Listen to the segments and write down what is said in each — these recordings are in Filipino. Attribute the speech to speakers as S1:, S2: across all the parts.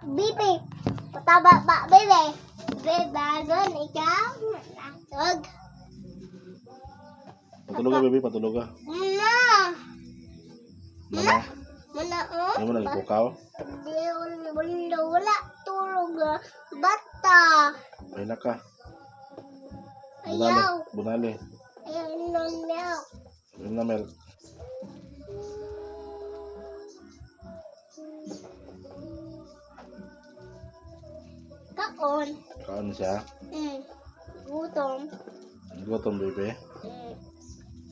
S1: Bibi. Pataba ba, bibi. Bebagon, ikaw. Natog.
S2: Patulog ka, baby, patulog ka.
S1: Muna.
S2: Mama,
S1: Muna, oh.
S2: ano mo nagpukaw?
S1: Wala. Turog. Bata.
S2: Ay na ka.
S1: Ayaw.
S2: Bunali.
S1: Ayaw nang milk.
S2: Yun na, Mel.
S1: Kaon.
S2: Kaon siya.
S1: Gutom.
S2: Gutom, baby.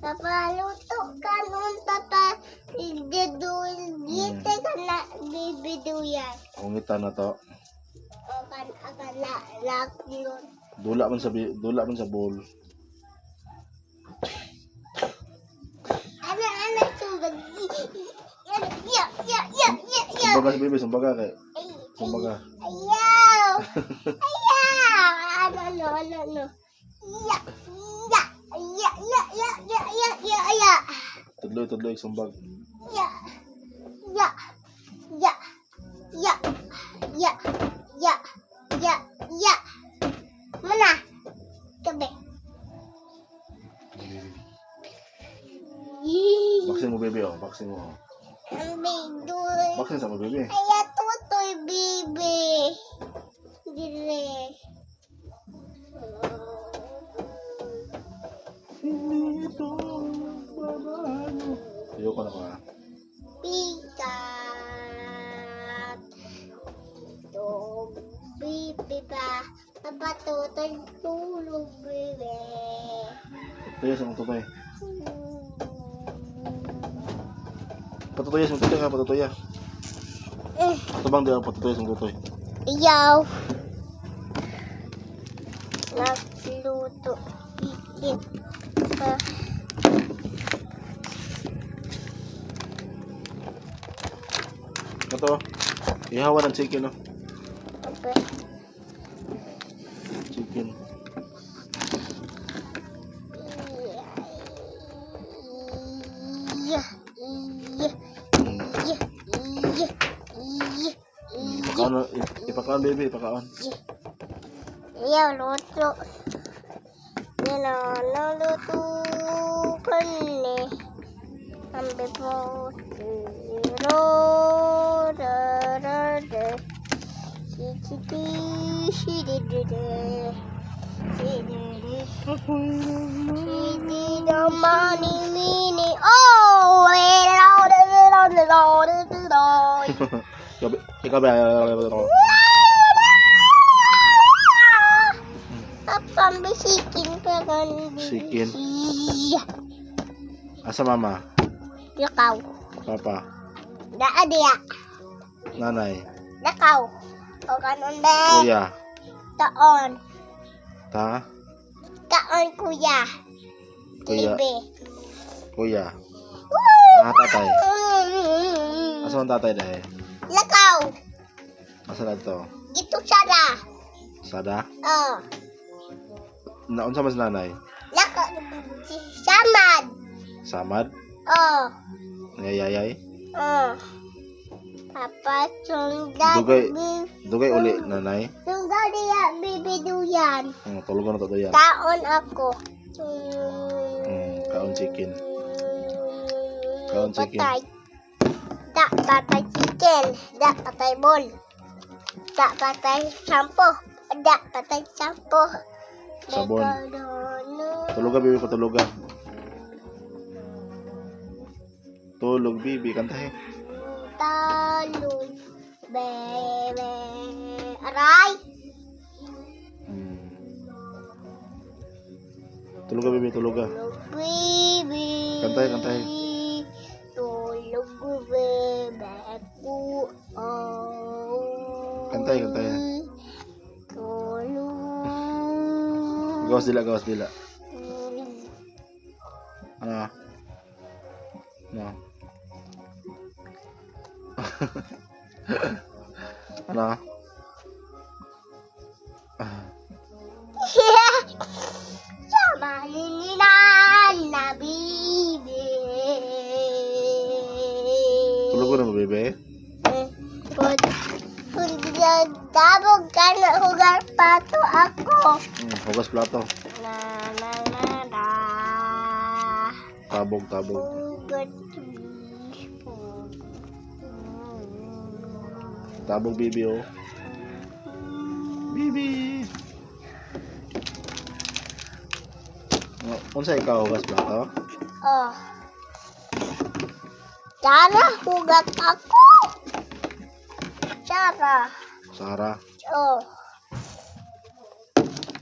S1: Papaluto ka nun, tata. Gite ka na, bibiduyan.
S2: Ungitan na to.
S1: O kan, akala, lak yun.
S2: Dula man sa bowl.
S1: Ano, sumbag. Ya.
S2: Sumbaga si baby, sumbaga kay. Sumbaga.
S1: Ayaw. Ano. Ya.
S2: Tudloy, sumbag.
S1: Ya. Mana? Gabi.
S2: Baksin mo, baby, oh. Baksin mo.
S1: Ang bigoy.
S2: Baksin sa mo, baby.
S1: Kaya tutoy, baby. Dire.
S2: Hindi ito babago. Ayoko na ka.
S1: Pikat. Ito, baby ba? Napatutoy, tulog, baby.
S2: Tuyas ang tutoy. Patutuyas ang tutoy ka, patutuya. Patubang di ang patutuyas ang tutoy.
S1: Iyaw. Nagluto. Ikin.
S2: Ito, ihawa ng chicken, oh.
S1: Okay.
S2: Chicken. Ano, ipakaon, baby, ipakaon.
S1: Iyaw, luto. Luto ka ni. Ang bebo.
S2: Ikaw ba?
S1: Pambisikin pa kan.
S2: Sikin. Asa mama?
S1: Lakaw.
S2: Papa?
S1: Daa diya.
S2: Nanay?
S1: Lakaw. O kanon be.
S2: Kuya?
S1: Taon.
S2: Ta?
S1: Taon kuya.
S2: Kuya?
S1: Libe.
S2: Kuya? Tatay? Asa ang tatay dahil?
S1: Lakaw.
S2: Asa na ito?
S1: Ito sada.
S2: Sada?
S1: Oh.
S2: Naunsa mas nanay?
S1: Lakaw. Samad.
S2: Samad?
S1: Oh.
S2: Ngayayay?
S1: Oh. Papa sunggat.
S2: Dugay uli nanay?
S1: Sunggat diya bibiduyan.
S2: Tulugan na to yan.
S1: Taon ako.
S2: Kaon chicken. Kaon chicken.
S1: Patay. Da patay chicken. Da patay bol. Da patay sampo. Da patay sampo.
S2: Sabon. Tulugan, bibi, patulugan. Tulog, bibi, kantahin.
S1: Talog. Bebe. Aray.
S2: Tulugan, bibi, tulugan.
S1: Baby.
S2: Kantahin.
S1: Tulog bebe ko. Oh.
S2: Kantahin.
S1: Tulog.
S2: Gawas dila. Ano? No. Ano?
S1: Sama ni na bibi.
S2: Tulog na mo, bebe?
S1: Put Nagdabog ka na hugar pato ako.
S2: Hugas plato.
S1: Na na na da.
S2: Tabog.
S1: Hugot.
S2: Tabog, Bibi, oh. Bibi! Unsa ikaw hugas plato?
S1: Oh. Tara, hugat ako. Tara.
S2: Sarah.
S1: Oh.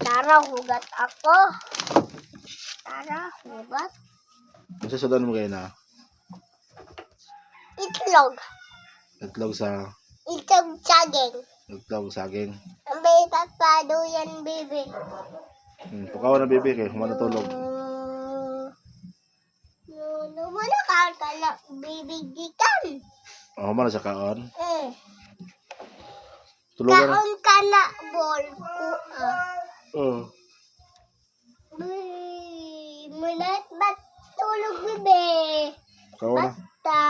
S1: Tara, hugat ako. Tara, hugat.
S2: Unsa sudan mo kayo na?
S1: Itlog.
S2: Itlog sa...
S1: Itlog saging.
S2: Itlog saging.
S1: Ang baitat pa daw yan, baby.
S2: Pukaw na, Bibi, kay humanatulog.
S1: No, wala ka na bibigikan.
S2: Humana sa kaon.
S1: Kaon
S2: Tulogan na.
S1: ka na, ball ko.
S2: Oh.
S1: Munat ba't tulog, bebe?
S2: Pukaw na.
S1: Basta.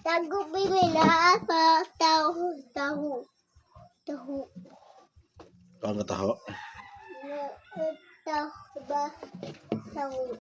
S1: Tagubi na apa tahu.
S2: Kaon ka taho.
S1: Tahu ba tahu.